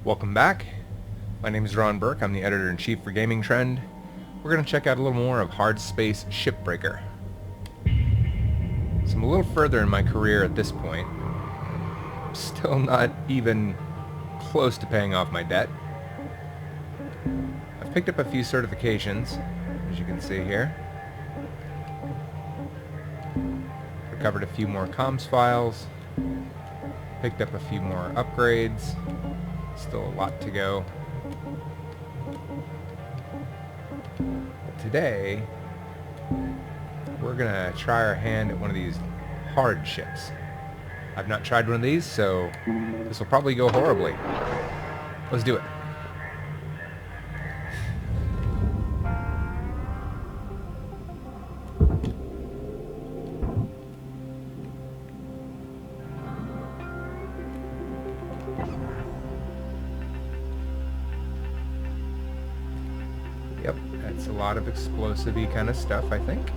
Welcome back. My name is Ron Burke. I'm the editor-in-chief for Gaming Trend. We're going to check out a little more of Hardspace Shipbreaker. So I'm a little further in my career at this point. Still not even close to paying off my debt. I've picked up a few certifications, as you can see here. Recovered a few more comms files. Picked up a few more upgrades. Still a lot to go. But today, we're gonna try our hand at one of these hard ships. I've not tried one of these, so this will probably go horribly. Let's do it. Yep, that's a lot of explosive-y kind of stuff, I think.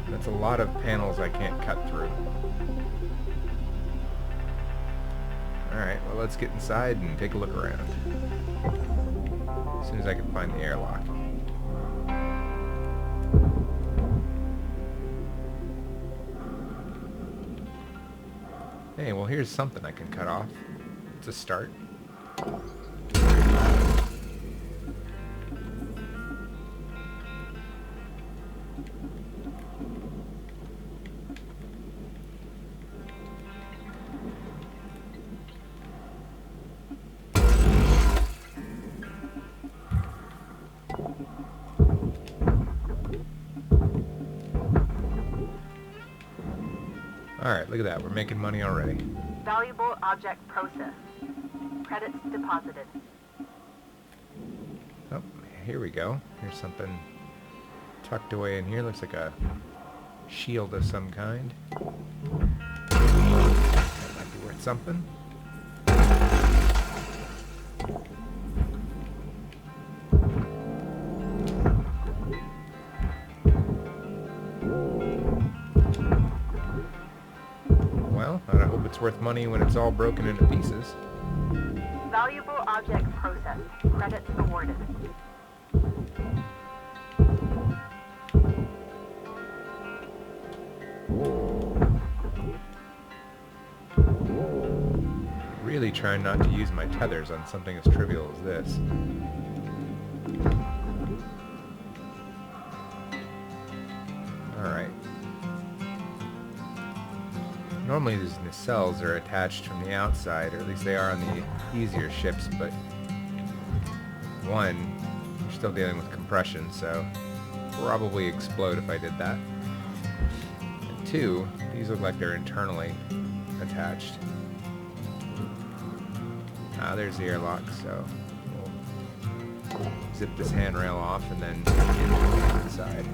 That's a lot of panels I can't cut through. Alright, well let's get inside and take a look around. As soon as I can find the airlock. Hey, well here's something I can cut off. It's a start. Alright, look at that. We're making money already. Valuable object processed. Credits deposited. Oh, here we go. Here's something tucked away in here. Looks like a shield of some kind. That might be worth something. Well, I hope it's worth money when it's all broken into pieces. Valuable object processed. Credits awarded. Really trying not to use my tethers on something as trivial as this. Alright. Normally these nacelles are attached from the outside, or at least they are on the easier ships, but one, you're still dealing with compression, so probably explode if I did that. And two, these look like they're internally attached. Ah, there's the airlock, so we'll zip this handrail off and then get inside.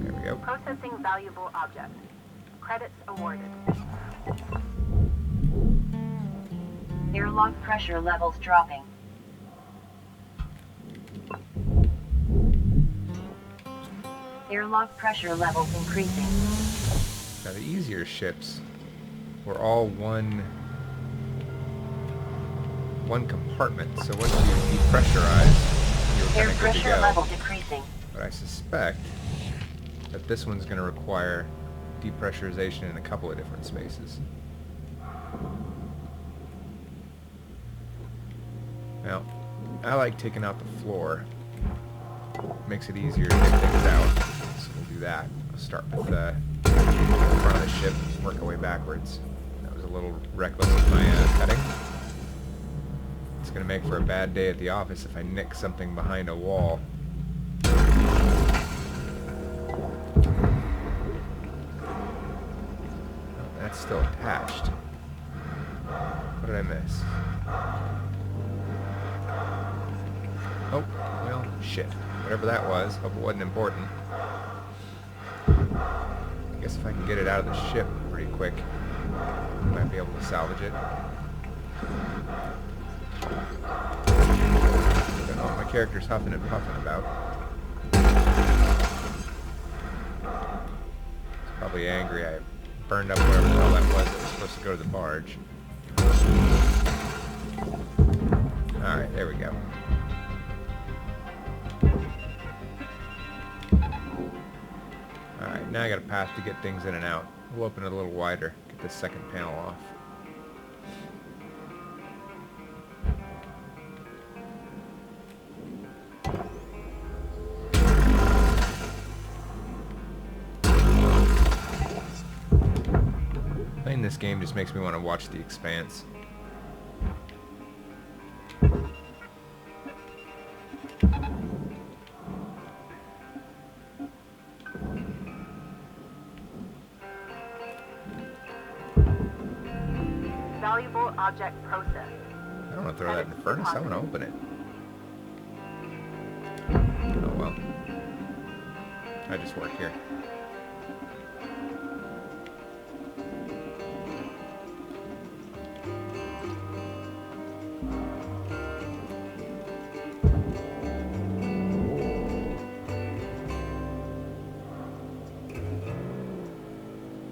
There we go. Processing valuable object. Credits awarded. Airlock pressure levels dropping. Airlock pressure levels increasing. Now the easier ships were all one compartment, so once you depressurize, you're Air kind of good to pressure go. level decreasing. But I suspect that this one's going to require depressurization in a couple of different spaces. Now, I like taking out the floor. Makes it easier to get things out, so we'll do that. I'll start with the front of the ship, work our way backwards. That was a little reckless with my cutting. It's going to make for a bad day at the office if I nick something behind a wall. Oh, that's still attached. What did I miss? Oh, well, shit. Whatever that was, hope it wasn't important. I guess if I can get it out of the ship pretty quick. Might be able to salvage it. Don't know what my character's huffing and puffing about. He's probably angry I burned up whatever the hell that was supposed to go to the barge. Alright, there we go. Alright, now I got a path to get things in and out. We'll open it a little wider, get this second panel off. Playing this game just makes me want to watch The Expanse. Valuable object processed. I don't want to throw that in the furnace, I want to open it. Oh well. I just work here.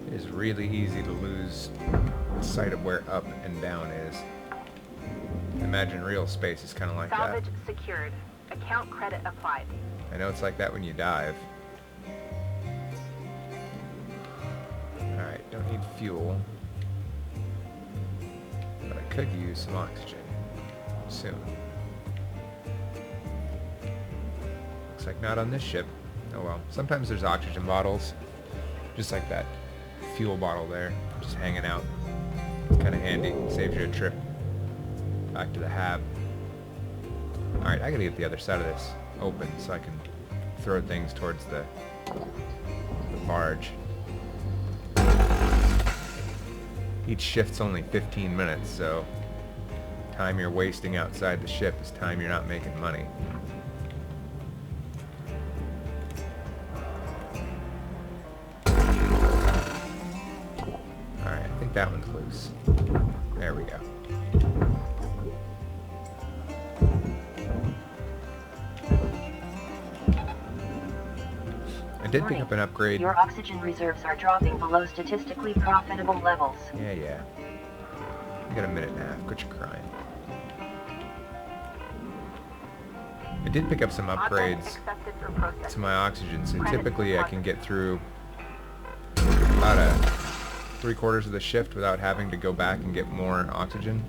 It is really easy to lose sight of where up and down is. Imagine real space is kind of like that. Salvage secured. Account credit applied. I know it's like that when you dive. Alright, don't need fuel. But I could use some oxygen soon. Looks like not on this ship. Oh well. Sometimes there's oxygen bottles. Just like that fuel bottle there. Just hanging out. It's kind of handy. Saves you a trip back to the hab. Alright, I gotta get the other side of this open so I can throw things towards the barge. Each shift's only 15 minutes, so time you're wasting outside the ship is time you're not making money. Alright, I think that one's loose. There we go. I did pick up an upgrade. Your oxygen reserves are dropping below statistically profitable levels. Yeah. You got a minute and a half. Quit your crying. I did pick up some upgrades to my oxygen, so typically I can get through about 3/4 of the shift without having to go back and get more oxygen.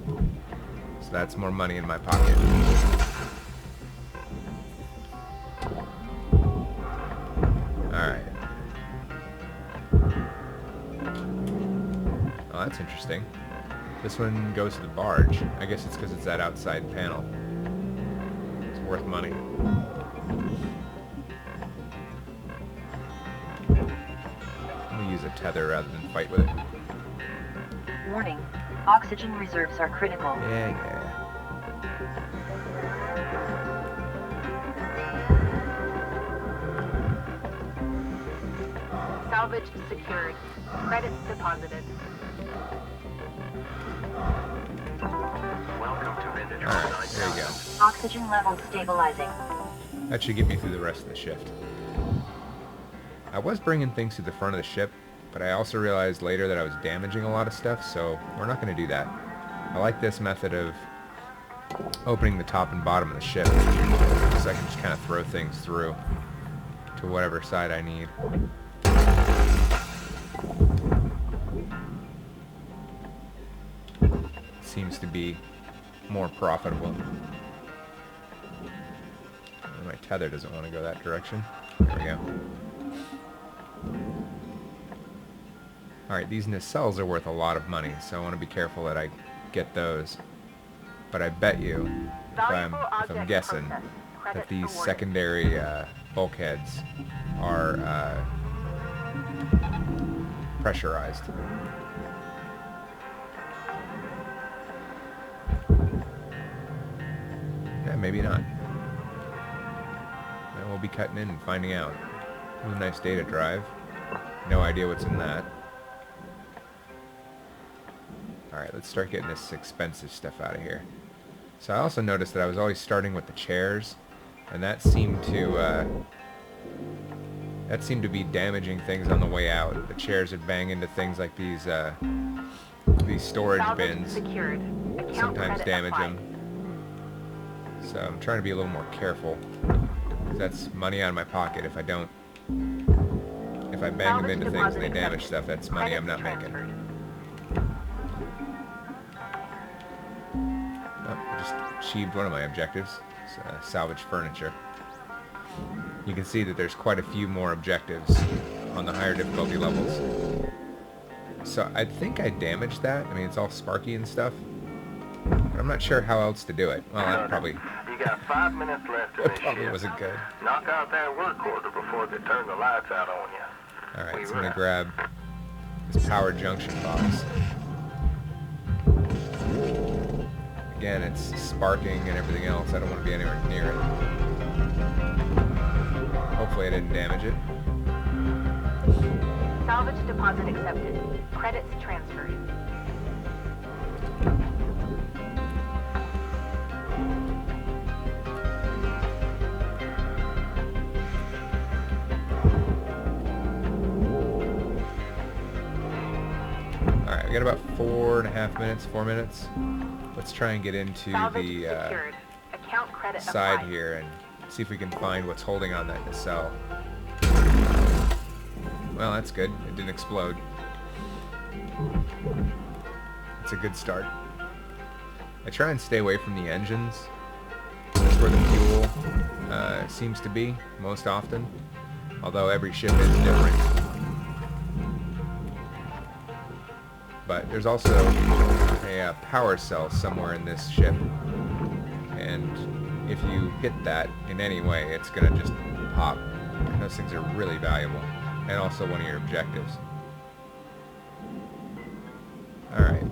So that's more money in my pocket. Alright. Oh, that's interesting. This one goes to the barge. I guess it's because it's that outside panel. It's worth money. I'll use a tether rather than fight with it. Warning. Oxygen reserves are critical. Yeah. Salvage secured. Credits deposited. Alright, there you go. Oxygen levels stabilizing. That should get me through the rest of the shift. I was bringing things to the front of the ship, but I also realized later that I was damaging a lot of stuff, so we're not going to do that. I like this method of opening the top and bottom of the ship, so I can just kind of throw things through to whatever side I need. Seems to be more profitable. My tether doesn't want to go that direction. There we go. Alright, these nacelles are worth a lot of money, so I want to be careful that I get those. But I bet you, if I'm guessing, that these secondary bulkheads are pressurized. Yeah, maybe not. Then we'll be cutting in and finding out. It was a nice data drive. No idea what's in that. Alright, let's start getting this expensive stuff out of here. So I also noticed that I was always starting with the chairs, and that seemed to be damaging things on the way out. The chairs would bang into things like these storage Salvage bins. secured. Account Sometimes credit damage applied. them. So I'm trying to be a little more careful. 'Cause that's money out of my pocket if I don't. If I bang them Salvage into things and they deposit damage accepted. stuff, that's money I'm not Credits making. transferred. Oh, I just achieved one of my objectives. Salvage furniture. You can see that there's quite a few more objectives on the higher difficulty levels. So I think I damaged that. I mean, it's all sparky and stuff. But I'm not sure how else to do it. Well, that probably, You got 5 minutes left in that this probably shift. wasn't good. Knock out that work order before they turn the lights out on you. Alright, so I'm going to grab this power junction box. Again, it's sparking and everything else. I don't want to be anywhere near it. Hopefully I didn't damage it. Salvage deposit accepted. Credits transferred. Alright, we got about 4 minutes. Let's try and get into Salvage the secured. Account credit side applied. here and see if we can find what's holding on that nacelle. Well, that's good. It didn't explode. It's a good start. I try and stay away from the engines. That's where the fuel seems to be most often. Although every ship is different. But there's also a power cell somewhere in this ship. And if you hit that in any way, it's going to just pop. And those things are really valuable. And also one of your objectives. Alright.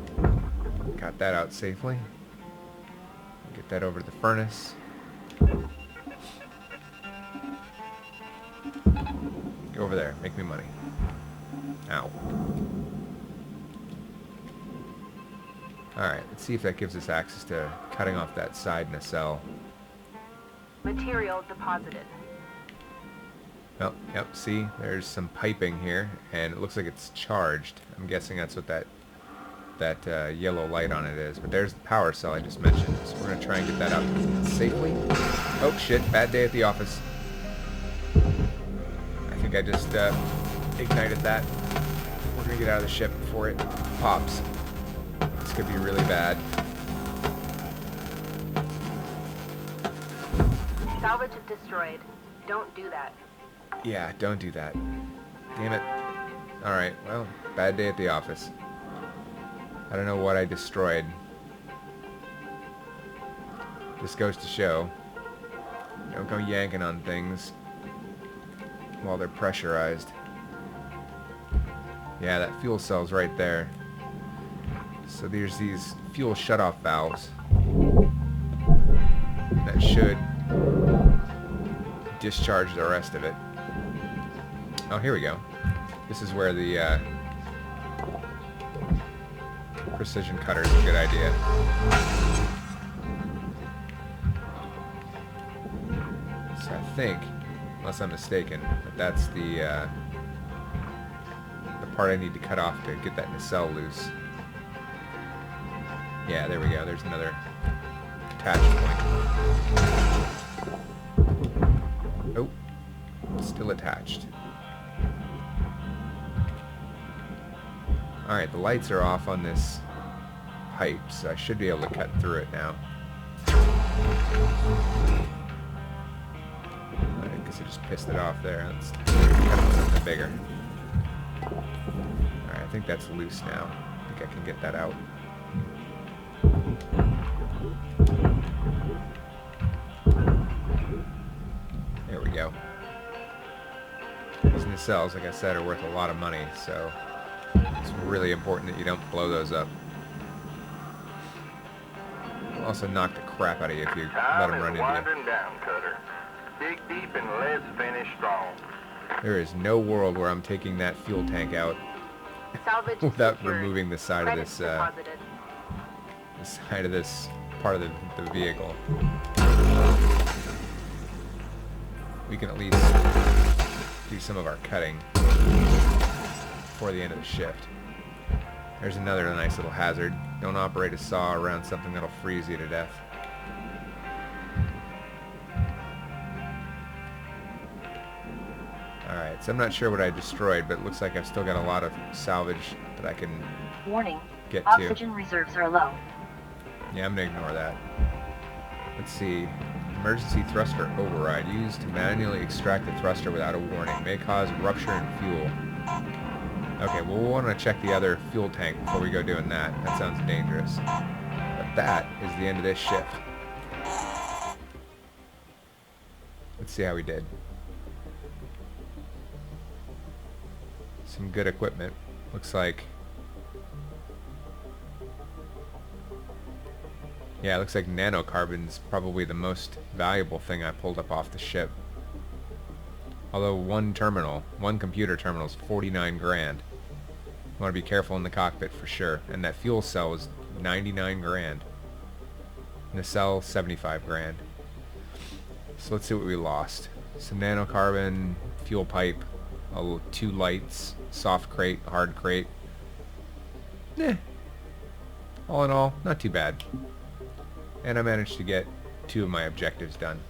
Got that out safely. Get that over to the furnace. Go over there. Make me money. Ow. Alright, let's see if that gives us access to cutting off that side nacelle. Material deposited. Oh, yep, see, there's some piping here, and it looks like it's charged. I'm guessing that's what that yellow light on it is. But there's the power cell I just mentioned, so we're going to try and get that out safely. Oh, shit, bad day at the office. I think I just ignited that. We're going to get out of the ship before it pops. This could be really bad. Salvage destroyed. Don't do that. Yeah, don't do that. Damn it. Alright, well, bad day at the office. I don't know what I destroyed. This goes to show. Don't go yanking on things while they're pressurized. Yeah, that fuel cell's right there. So there's these fuel shutoff valves that should discharge the rest of it. Oh, here we go. This is where the precision cutter is a good idea. So I think, unless I'm mistaken, that that's the part I need to cut off to get that nacelle loose. Yeah, there we go. There's another attach point. Oh, still attached. Alright, the lights are off on this pipe, so I should be able to cut through it now. I guess I just pissed it off there. Let's cut it with something bigger. Alright, I think that's loose now. I think I can get that out. There we go. These nacelles, like I said, are worth a lot of money, so it's really important that you don't blow those up. It'll also knock the crap out of you if you let them run into you. Winding down, Cutter. Dig deep and let's finish strong. There is no world where I'm taking that fuel tank out Salvage without secured. removing the side Credits of this deposited. the side of this part of the vehicle. We can at least do some of our cutting before the end of the shift. There's another nice little hazard. Don't operate a saw around something that'll freeze you to death. Alright, so I'm not sure what I destroyed, but it looks like I've still got a lot of salvage that I can Warning. get to. Oxygen reserves are low. Yeah, I'm going to ignore that. Let's see. Emergency thruster override. Used to manually extract the thruster without a warning. May cause rupture in fuel. Okay, well, we'll want to check the other fuel tank before we go doing that. That sounds dangerous. But that is the end of this shift. Let's see how we did. Some good equipment. Looks like... Yeah, it looks like nanocarbon's probably the most valuable thing I pulled up off the ship. Although one computer terminal is 49 grand. You want to be careful in the cockpit for sure. And that fuel cell was 99 grand. Nacelle, 75 grand. So let's see what we lost. Some nanocarbon, fuel pipe, 2 lights, soft crate, hard crate. All in all, not too bad. And I managed to get 2 of my objectives done.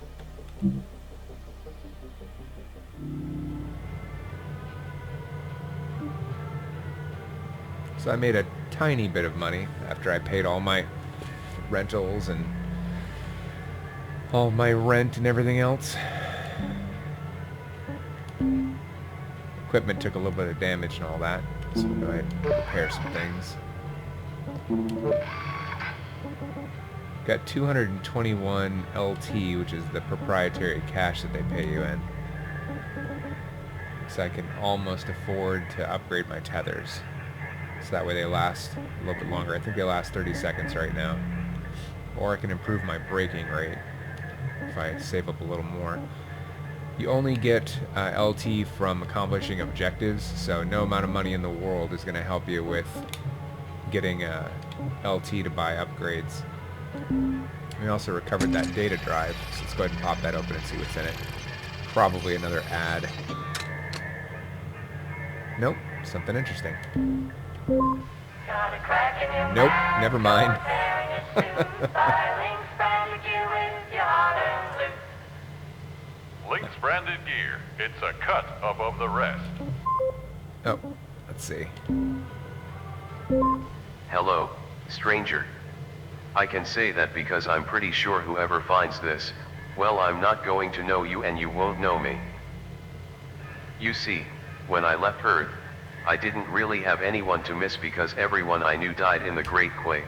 So I made a tiny bit of money after I paid all my rentals and all my rent and everything else. Equipment took a little bit of damage and all that, so we'll go ahead and repair some things. Got 221 LT, which is the proprietary cash that they pay you in. So I can almost afford to upgrade my tethers. So that way they last a little bit longer. I think they last 30 seconds right now. Or I can improve my braking rate if I save up a little more. You only get LT from accomplishing objectives, so no amount of money in the world is going to help you with getting LT to buy upgrades. We also recovered that data drive, so let's go ahead and pop that open and see what's in it. Probably another ad. Nope, something interesting. Nope, never mind. Link's branded gear. It's a cut above the rest. Oh, let's see. Hello, stranger. I can say that because I'm pretty sure whoever finds this, well, I'm not going to know you and you won't know me. You see, when I left Earth, I didn't really have anyone to miss because everyone I knew died in the Great Quake.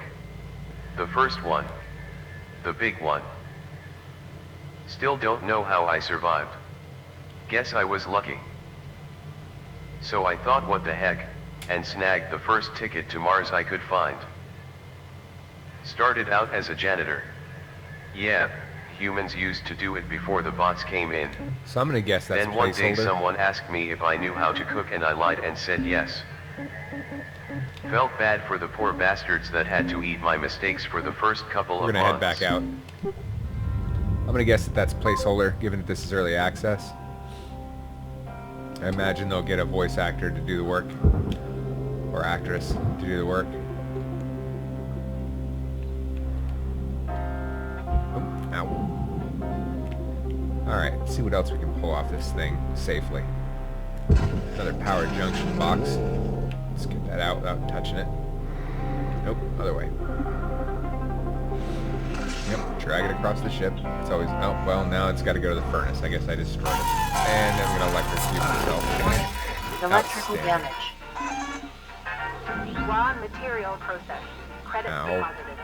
The first one. The big one. Still don't know how I survived. Guess I was lucky. So I thought what the heck, and snagged the first ticket to Mars I could find. Started out as a janitor. Yeah, humans used to do it before the bots came in. So I'm gonna guess that's Then one day placeholder. someone asked me if I knew how to cook and I lied and said yes. Felt bad for the poor bastards that had to eat my mistakes for the first couple of We're months. gonna head back out. I'm gonna guess that that's placeholder, given that this is early access. I imagine they'll get a voice actor to do the work, or actress to do the work. Oh, ow. Alright, let's see what else we can pull off this thing safely. Another power junction box. Let's get that out without touching it. Nope, other way. Yep, drag it across the ship. It's always... Oh, well, now it's got to go to the furnace. I guess I destroyed it. And I'm going to electrocute myself. Electrical Outstanding. damage. Raw material processed. Credits Ow. deposited.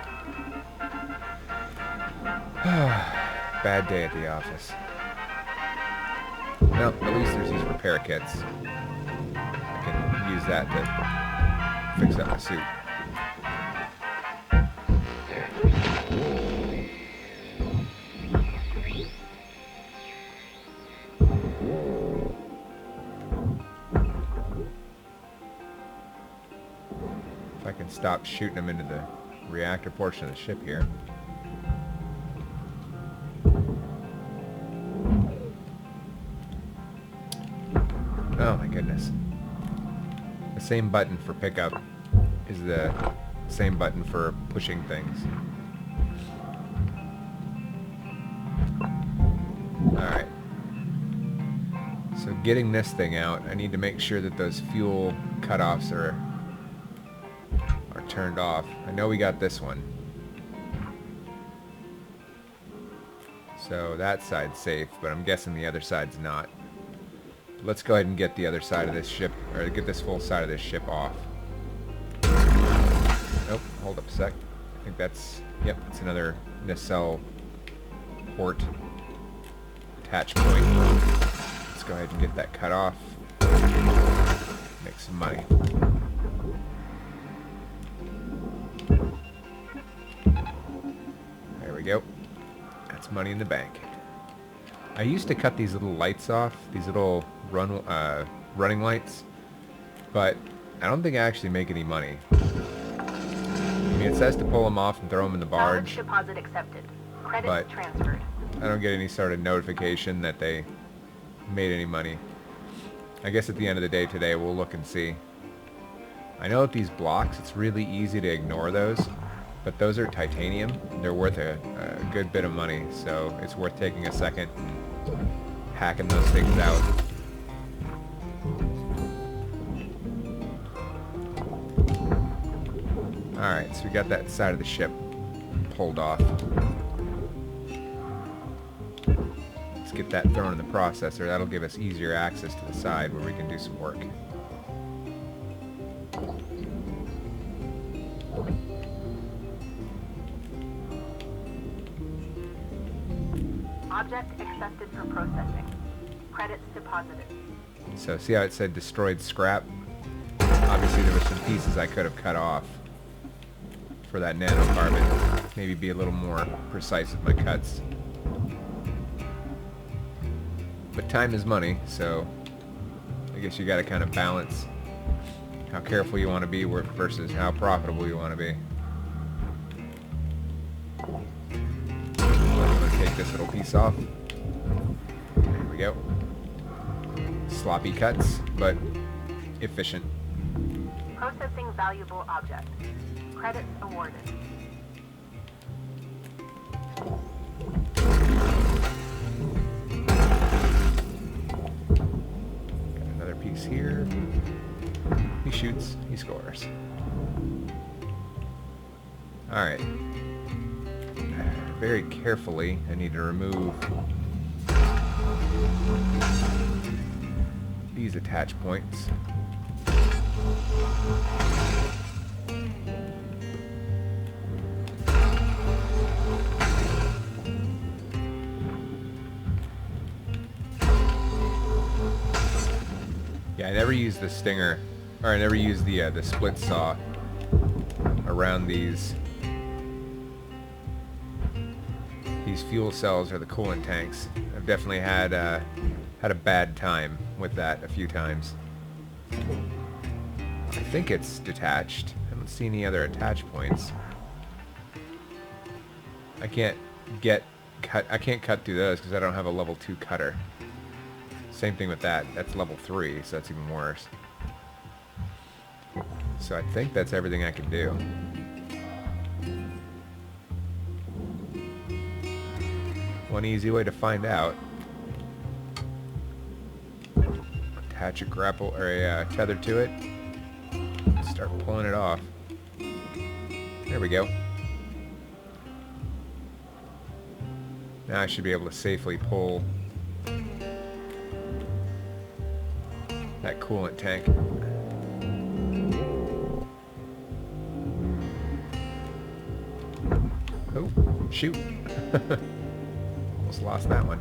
Bad day at the office. Well, at least there's these repair kits. I can use that to fix up my suit. If I can stop shooting them into the reactor portion of the ship here. Oh my goodness. The same button for pickup is the same button for pushing things. Alright. So getting this thing out, I need to make sure that those fuel cutoffs are turned off. I know we got this one. So that side's safe, but I'm guessing the other side's not. Let's go ahead and get the other side of this ship, or get this full side of this ship off. Nope, hold up a sec. I think that's, yep, it's another Nacelle port attach point. Let's go ahead and get that cut off. Make some money. There we go. That's money in the bank. I used to cut these little lights off, these little running lights, but I don't think I actually make any money. I mean, it says to pull them off and throw them in the barge, Salvage deposit accepted. Credits but transferred. I don't get any sort of notification that they made any money. I guess at the end of the day today we'll look and see. I know that these blocks, it's really easy to ignore those, but those are titanium. They're worth a good bit of money, so it's worth taking a second and hacking those things out. Alright, so we got that side of the ship pulled off. Let's get that thrown in the processor. That'll give us easier access to the side where we can do some work. Object accepted for processing. Credits deposited. So see how it said destroyed scrap? Obviously there were some pieces I could have cut off for that nanocarbon. Maybe be a little more precise with my cuts. But time is money, so I guess you gotta kind of balance how careful you want to be versus how profitable you want to be. I'm gonna take this little piece off. There we go. Sloppy cuts, but efficient. Processing valuable object. Credits awarded. Got another piece here. He shoots, he scores. Alright. Very carefully, I need to remove these attach points. Yeah, I never use the stinger, or I never use the split saw around these fuel cells or the coolant tanks. I've definitely had a bad time with that a few times. I think it's detached. I don't see any other attach points. I can't cut through those because I don't have a level 2 cutter. Same thing with that. That's level 3, so that's even worse. So I think that's everything I can do. One easy way to find out. Attach a grapple or a tether to it. Start pulling it off. There we go. Now I should be able to safely pull that coolant tank. Oh, shoot. Almost lost that one.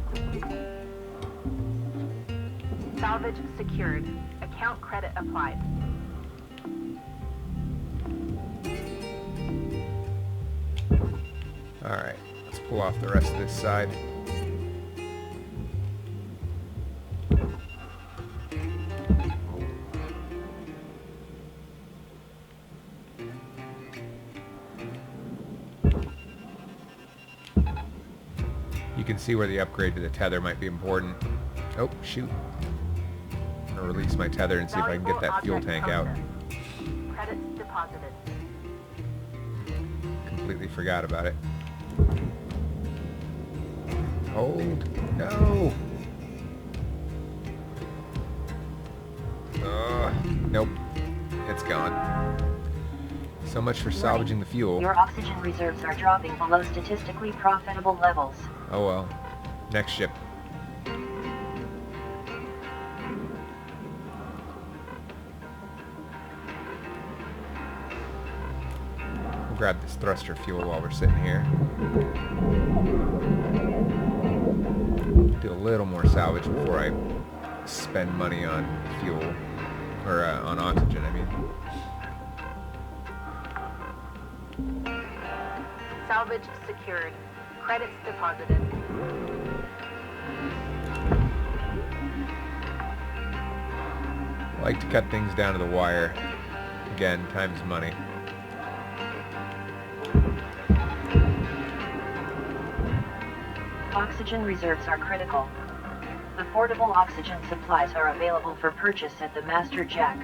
Salvage secured. Account credit applied. Alright, let's pull off the rest of this side. can see where the upgrade to the tether might be important. Oh, shoot. I'm gonna release my tether and see if I can get that fuel tank out. Credits deposited. Completely forgot about it. Hold. No! Nope. It's gone. So much for salvaging the fuel. Your oxygen reserves are dropping below statistically profitable levels. Oh well. Next ship. We'll grab this thruster fuel while we're sitting here. Do a little more salvage before I spend money on fuel. Or on oxygen, I mean. Salvage secured. Credits deposited. I like to cut things down to the wire. Again, time is money. Oxygen reserves are critical. Affordable oxygen supplies are available for purchase at the Master Jack.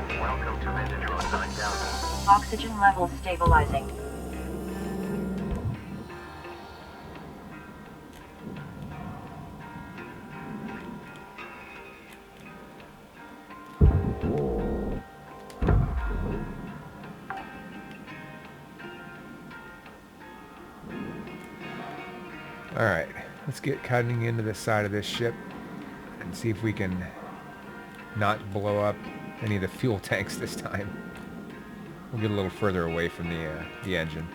Welcome to Metatron 9000. Oxygen levels stabilizing. Alright, let's get cutting into the side of this ship and see if we can not blow up any of the fuel tanks this time. We'll get a little further away from the engine.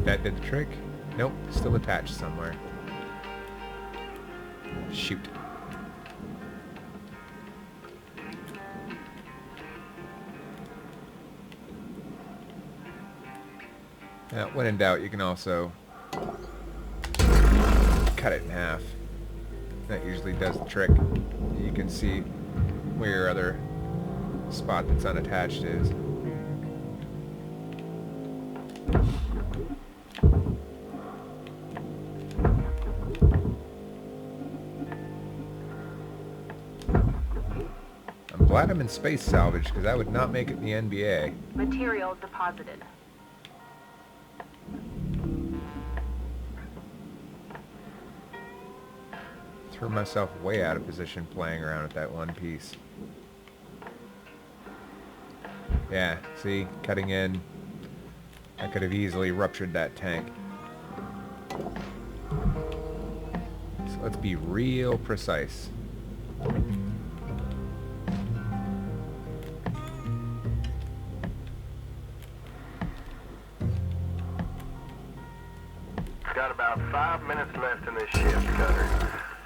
That did the trick. Nope, still attached somewhere. Shoot. Now, when in doubt, you can also cut it in half. That usually does the trick. You can see where your other spot that's unattached is. Glad I'm in space salvage, because I would not make it in the NBA. Material deposited. Threw myself way out of position playing around with that one piece. Yeah, see? Cutting in. I could have easily ruptured that tank. So let's be real precise. Got about 5 minutes left in this shift, Cutter.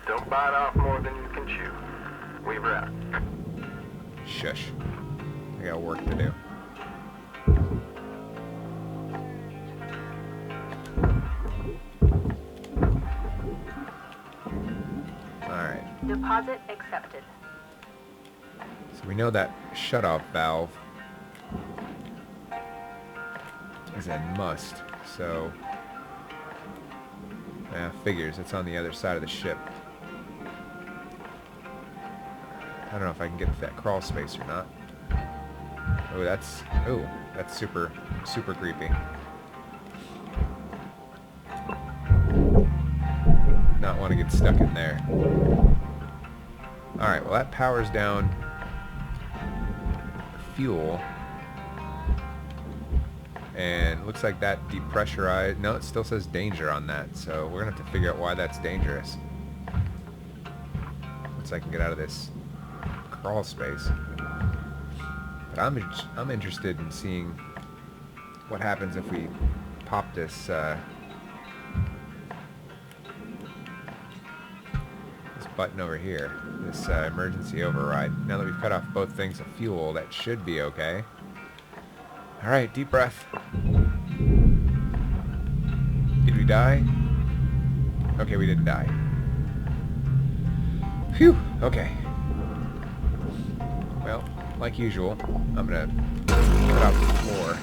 Don't bite off more than you can chew. Weaver out. Shush. I got work to do. Alright. Deposit accepted. So we know that shutoff valve is a must, so... yeah, figures. It's on the other side of the ship. I don't know if I can get to that crawl space or not. Oh, that's super creepy. Not want to get stuck in there. Alright, well that powers down the fuel. And it looks like that depressurized... no, it still says danger on that, so we're going to have to figure out why that's dangerous. Once I can get out of this crawl space. But I'm interested in seeing what happens if we pop this button over here. This emergency override. Now that we've cut off both things of fuel, that should be okay. Alright, deep breath. Did we die? Okay, we didn't die. Phew, okay. Well, like usual, I'm gonna cut out the floor.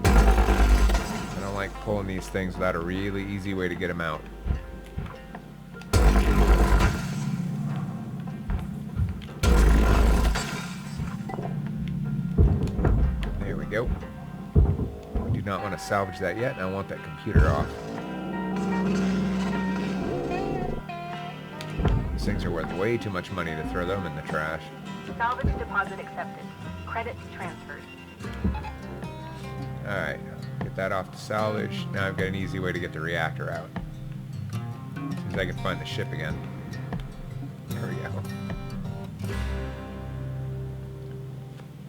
I don't like pulling these things without a really easy way to get them out. There we go. I do not want to salvage that yet, and I want that computer off. These things are worth way too much money to throw them in the trash. Salvage deposit accepted. Credits transferred. Alright, get that off to salvage. Now I've got an easy way to get the reactor out. As soon as I can find the ship again. There we go.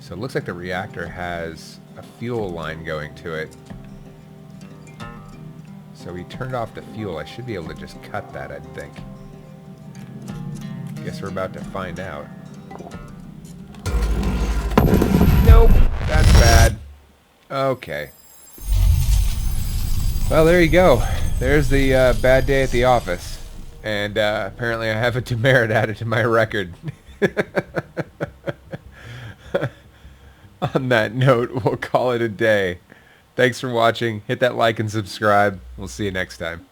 So it looks like the reactor has a fuel line going to it. So we turned off the fuel. I should be able to just cut that, I think. Guess we're about to find out. Nope, that's bad. Okay. Well, there you go. There's the bad day at the office. And apparently I have a demerit added to my record. On that note, we'll call it a day. Thanks for watching. Hit that like and subscribe. We'll see you next time.